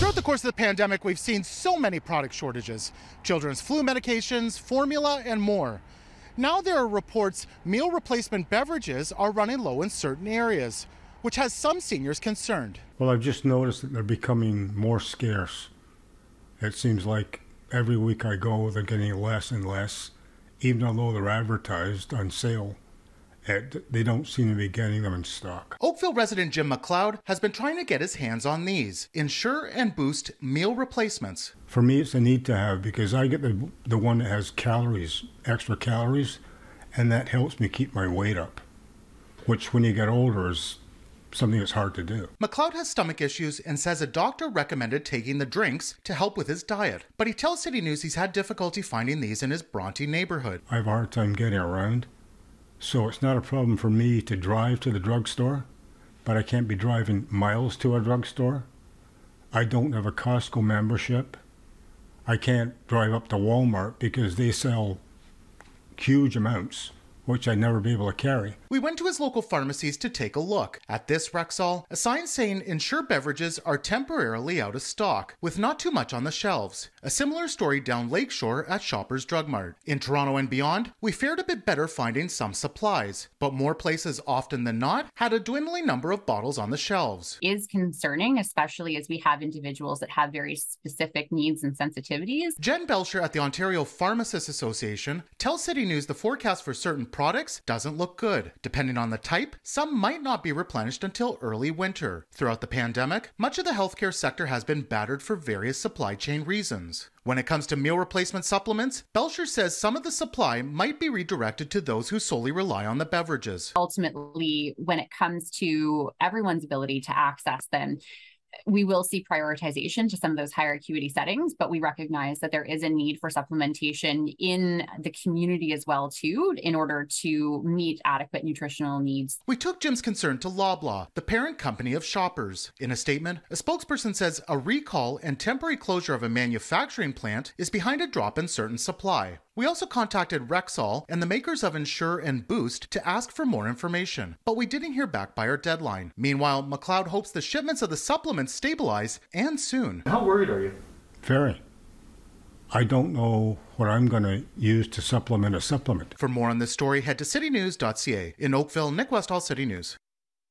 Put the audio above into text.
Throughout the course of the pandemic, we've seen so many product shortages: children's flu medications, formula, and more. Now there are reports meal replacement beverages are running low in certain areas, which has some seniors concerned. Well, I've just noticed that they're becoming more scarce. It seems like every week I go, they're getting less and less, even although they're advertised on sale. They don't seem to be getting them in stock. Oakville resident Jim McLeod has been trying to get his hands on these Ensure and Boost meal replacements. For me, it's a need to have because I get the one that has calories, extra calories, and that helps me keep my weight up, which when you get older is something that's hard to do. McLeod has stomach issues and says a doctor recommended taking the drinks to help with his diet. But he tells City News he's had difficulty finding these in his Bronte neighborhood. I have a hard time getting around. So it's not a problem for me to drive to the drugstore, but I can't be driving miles to a drugstore. I don't have a Costco membership. I can't drive up to Walmart because they sell huge amounts, which I'd never be able to carry. We went to his local pharmacies to take a look. At this Rexall, a sign saying Ensure beverages are temporarily out of stock, with not too much on the shelves. A similar story down Lakeshore at Shoppers Drug Mart. In Toronto and beyond, we fared a bit better finding some supplies, but more places often than not had a dwindling number of bottles on the shelves. Is concerning, especially as we have individuals that have very specific needs and sensitivities. Jen Belcher at the Ontario Pharmacists Association tells City News the forecast for certain products doesn't look good. Depending on the type, some might not be replenished until early winter. Throughout the pandemic, much of the healthcare sector has been battered for various supply chain reasons. When it comes to meal replacement supplements, Belcher says some of the supply might be redirected to those who solely rely on the beverages. Ultimately, when it comes to everyone's ability to access them, we will see prioritization to some of those higher acuity settings, but we recognize that there is a need for supplementation in the community as well, too, in order to meet adequate nutritional needs. We took Jim's concern to Loblaw, the parent company of Shoppers. In a statement, a spokesperson says a recall and temporary closure of a manufacturing plant is behind a drop in certain supply. We also contacted Rexall and the makers of Ensure and Boost to ask for more information, but we didn't hear back by our deadline. Meanwhile, McLeod hopes the shipments of the supplements stabilize, and soon. How worried are you? Very. I don't know what I'm going to use to supplement a supplement. For more on this story, head to citynews.ca. In Oakville, Nick Westoll, City News.